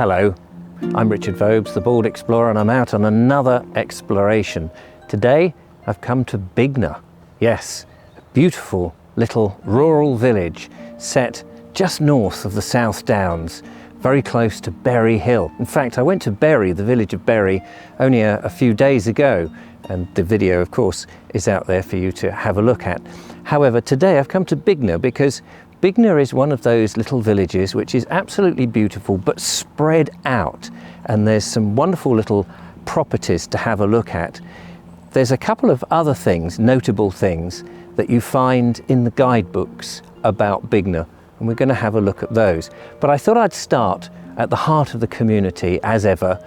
Hello, I'm Richard Vobes, the Bald Explorer, and I'm out on another exploration. Today I've come to Bignor. Yes, a beautiful little rural village set just north of the South Downs, very close to Bury Hill. In fact, I went to Bury, the village of Bury, only a few days ago, and the video, of course, is out there for you to have a look at. However, today I've come to Bignor because Bignor is one of those little villages which is absolutely beautiful but spread out, and there's some wonderful little properties to have a look at. There's a couple of other things, notable things, that you find in the guidebooks about Bignor, and we're going to have a look at those. But I thought I'd start at the heart of the community, as ever,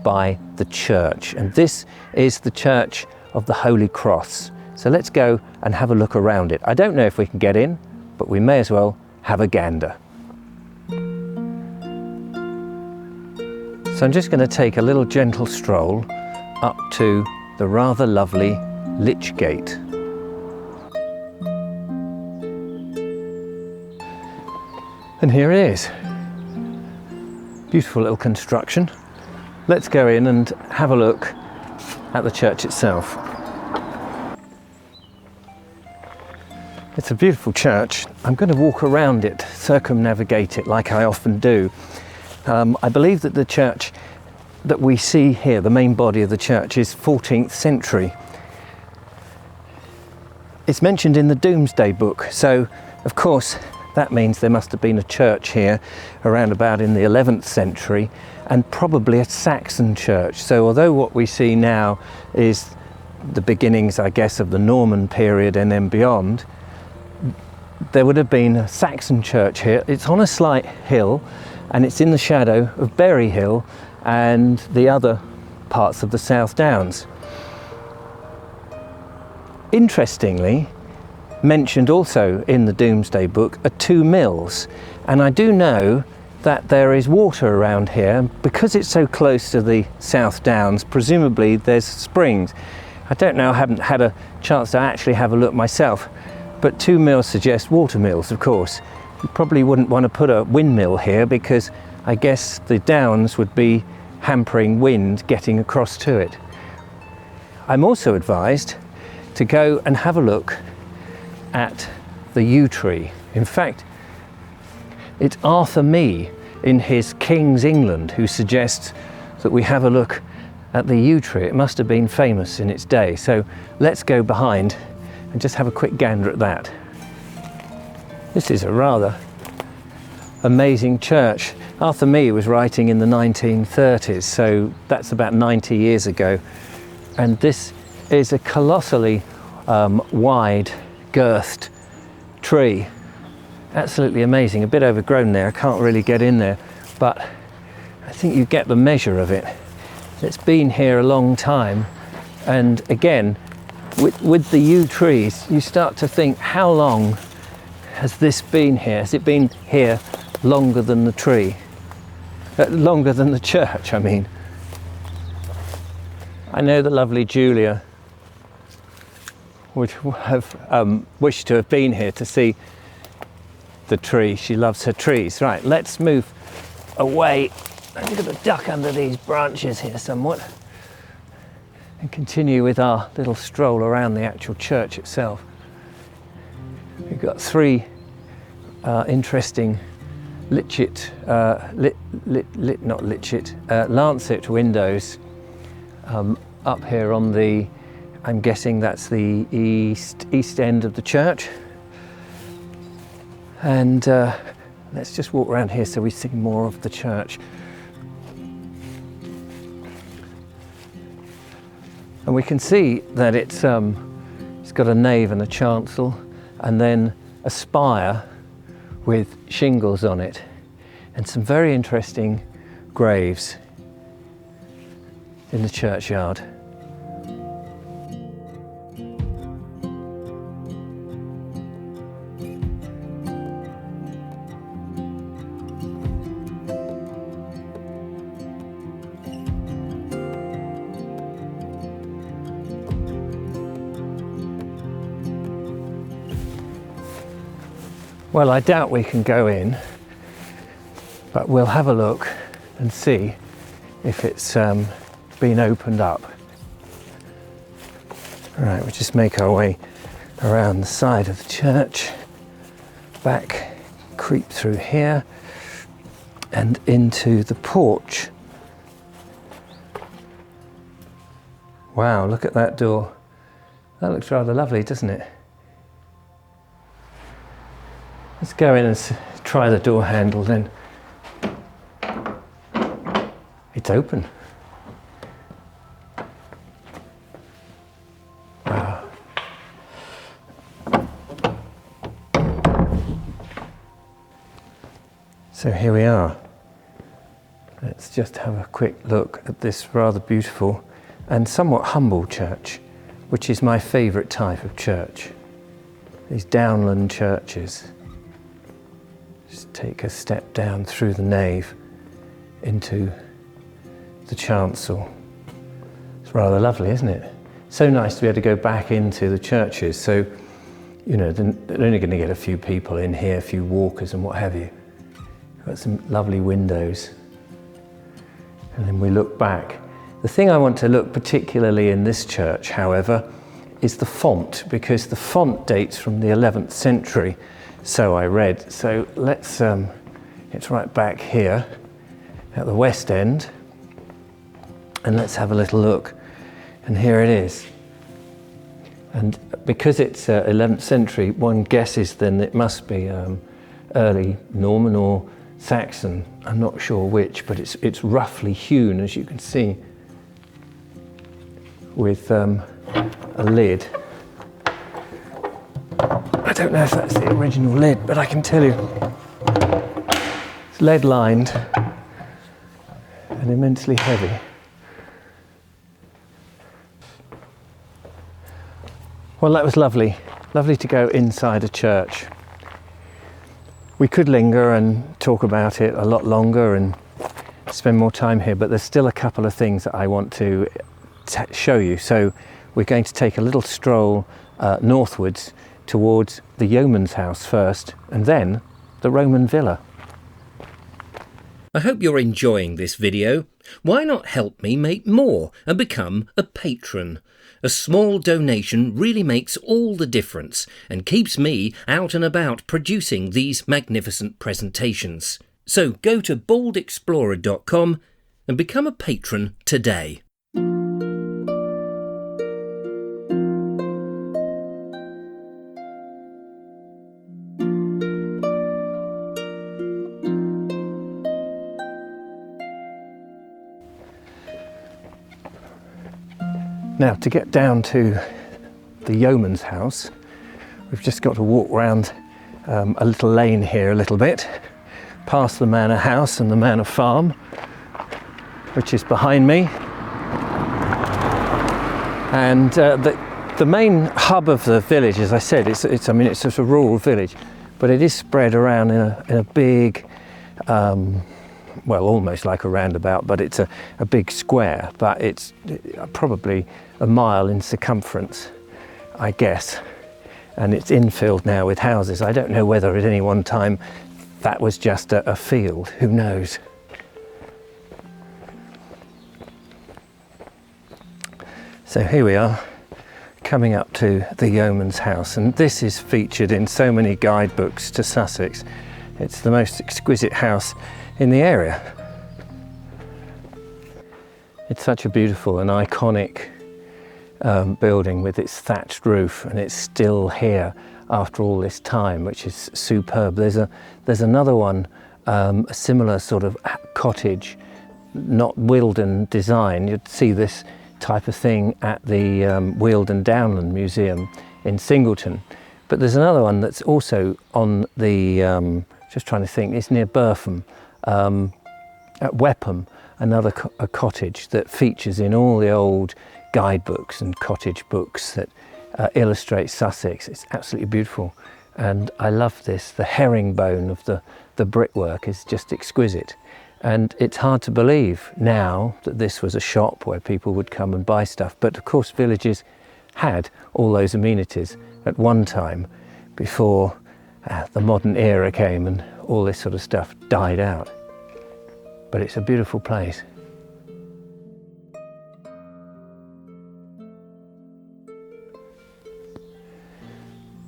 by the church, and this is the Church of the Holy Cross. So let's go and have a look around it. I don't know if we can get in, but we may as well have a gander. So I'm just going to take a little gentle stroll up to the rather lovely Lich Gate. And here it is. Beautiful little construction. Let's go in and have a look at the church itself. It's a beautiful church. I'm going to walk around it, circumnavigate it like I often do. I believe that the church that we see here, the main body of the church, is 14th century. It's mentioned in the Domesday Book, so of course that means there must have been a church here around about in the 11th century, and probably a Saxon church. So although what we see now is the beginnings, I guess, of the Norman period and then beyond, there would have been a Saxon church here. It's on a slight hill and it's in the shadow of Bury Hill and the other parts of the South Downs. Interestingly, mentioned also in the Domesday Book are two mills, and I do know that there is water around here, and because it's so close to the South Downs, presumably there's springs. I don't know, I haven't had a chance to actually have a look myself, but two mills suggest water mills, of course. You probably wouldn't want to put a windmill here because I guess the downs would be hampering wind getting across to it. I'm also advised to go and have a look at the yew tree. In fact, it's Arthur Mee in his King's England who suggests that we have a look at the yew tree. It must have been famous in its day. So let's go behind and just have a quick gander at that. This is a rather amazing church. Arthur Mee was writing in the 1930s, so that's about 90 years ago. And this is a colossally wide girthed tree. Absolutely amazing. A bit overgrown there, I can't really get in there, but I think you get the measure of it. It's been here a long time, and again, with the yew trees, you start to think, how long has this been here? Has it been here longer than the tree? Longer than the church, I mean. I know the lovely Julia would have wished to have been here to see the tree. She loves her trees. Right, let's move away. I'm going to duck under these branches here somewhat and continue with our little stroll around the actual church itself. We've got three interesting lancet windows up here on the, I'm guessing that's the east end of the church. And let's just walk around here so we see more of the church. And we can see that it's got a nave and a chancel, and then a spire with shingles on it, and some very interesting graves in the churchyard. Well, I doubt we can go in, but we'll have a look and see if it's been opened up. Right, we'll just make our way around the side of the church, back, creep through here and into the porch. Wow, look at that door. That looks rather lovely, doesn't it? Let's go in and try the door handle then. It's open. Wow. So here we are. Let's just have a quick look at this rather beautiful and somewhat humble church, which is my favourite type of church. These downland churches. Just take a step down through the nave into the chancel. It's rather lovely, isn't it? So nice to be able to go back into the churches. So, you know, they're only going to get a few people in here, a few walkers and what have you. Got some lovely windows. And then we look back. The thing I want to look particularly in this church, however, is the font, because the font dates from the 11th century, so I read. So let's, it's right back here at the west end, and let's have a little look. And here it is. And because it's 11th century, one guesses then it must be early Norman or Saxon. I'm not sure which, but it's roughly hewn, as you can see, with a lid. I don't know if that's the original lid, but I can tell you it's lead lined and immensely heavy. Well, that was lovely. Lovely to go inside a church. We could linger and talk about it a lot longer and spend more time here, but there's still a couple of things that I want to show you. So we're going to take a little stroll northwards towards the Yeoman's house first, and then the Roman villa. I hope you're enjoying this video. Why not help me make more and become a patron? A small donation really makes all the difference and keeps me out and about producing these magnificent presentations. So go to baldexplorer.com and become a patron today. Now, to get down to the Yeoman's house, we've just got to walk round a little lane here a little bit, past the manor house and the manor farm, which is behind me. And the main hub of the village, as I said, it's sort of a rural village, but it is spread around in a big, well, almost like a roundabout, but it's a big square, but it's probably a mile in circumference, I guess. And it's infilled now with houses. I don't know whether at any one time that was just a field, who knows. So here we are, coming up to the Yeoman's house, and this is featured in so many guidebooks to Sussex. It's the most exquisite house in the area. It's such a beautiful and iconic building with its thatched roof, and it's still here after all this time, which is superb. There's another one, a similar sort of cottage, not Wealden design. You'd see this type of thing at the Wealden Downland Museum in Singleton. But there's another one that's also on the, just trying to think, it's near Burpham, at Wepham, another a cottage that features in all the old guidebooks and cottage books that illustrate Sussex. It's absolutely beautiful, and I love this. The herringbone of the brickwork is just exquisite, and it's hard to believe now that this was a shop where people would come and buy stuff. But of course villages had all those amenities at one time before the modern era came and all this sort of stuff died out. but it's a beautiful place.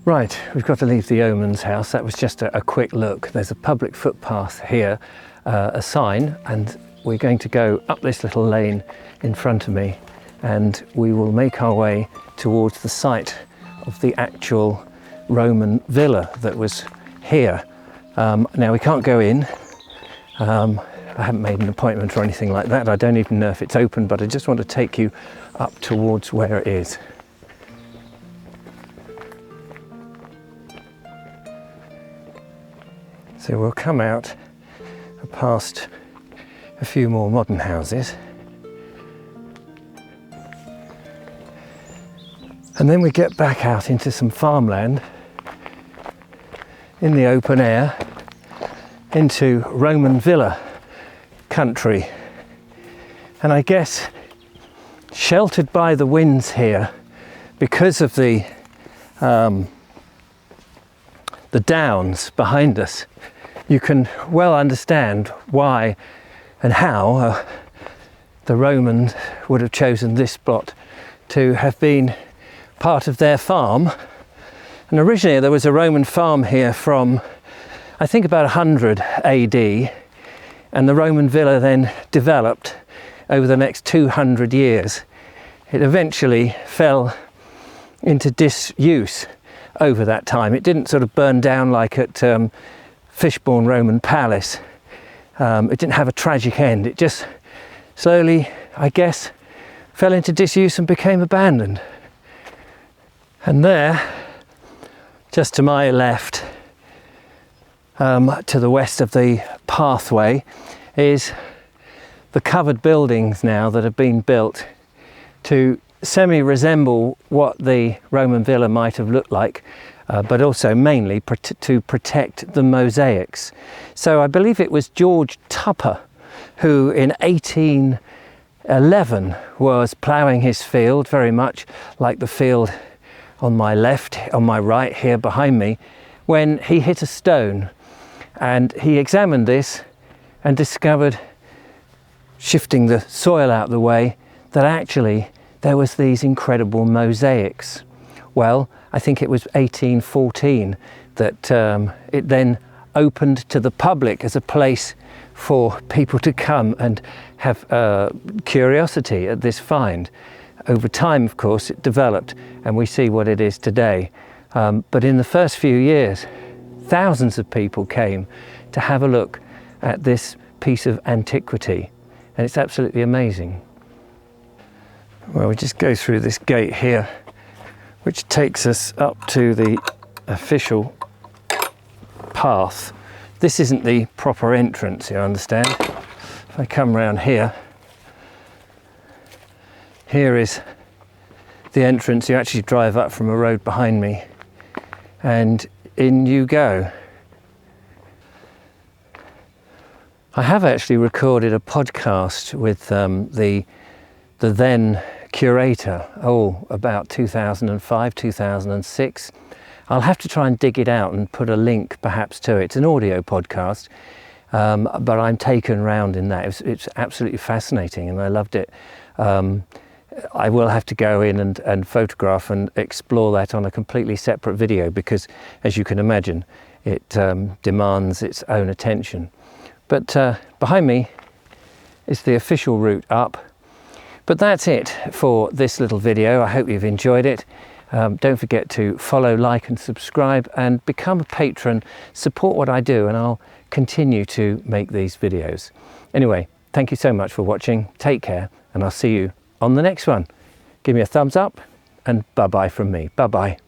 Right, we've got to leave the Yeoman's house. That was just a quick look. There's a public footpath here, a sign, and we're going to go up this little lane in front of me, and we will make our way towards the site of the actual Roman villa that was here. Now we can't go in. I haven't made an appointment or anything like that. I don't even know if it's open, but I just want to take you up towards where it is. So we'll come out past a few more modern houses. And then we get back out into some farmland in the open air into Roman villa country. And I guess sheltered by the winds here because of the downs behind us, you can well understand why and how the Romans would have chosen this spot to have been part of their farm. And originally there was a Roman farm here from, I think, about 100 AD, and the Roman villa then developed over the next 200 years. It eventually fell into disuse over that time. It didn't sort of burn down like at Fishbourne Roman Palace. It didn't have a tragic end. It just slowly, I guess, fell into disuse and became abandoned. And there, just to my left, to the west of the pathway, is the covered buildings now that have been built to semi-resemble what the Roman villa might have looked like, but also mainly to protect the mosaics. So I believe it was George Tupper who in 1811 was ploughing his field, very much like the field on my left, on my right here behind me, when he hit a stone, and he examined this and discovered, shifting the soil out of the way, that actually there was these incredible mosaics. Well, I think it was 1814 that it then opened to the public as a place for people to come and have curiosity at this find. Over time, of course, it developed and we see what it is today. But in the first few years, thousands of people came to have a look at this piece of antiquity, and it's absolutely amazing. Well, we just go through this gate here, which takes us up to the official path. This isn't the proper entrance, you understand. If I come round here, here is the entrance. You actually drive up from a road behind me and in you go. I have actually recorded a podcast with the then curator, about 2005, 2006. I'll have to try and dig it out and put a link perhaps to it. It's an audio podcast, but I'm taken round in that. It's absolutely fascinating and I loved it. I will have to go in and photograph and explore that on a completely separate video because, as you can imagine, it demands its own attention. But behind me is the official route up. But that's it for this little video. I hope you've enjoyed it. Don't forget to follow, like and subscribe and become a patron. Support what I do and I'll continue to make these videos. Anyway, thank you so much for watching. Take care and I'll see you on the next one. Give me a thumbs up and bye-bye from me. Bye-bye.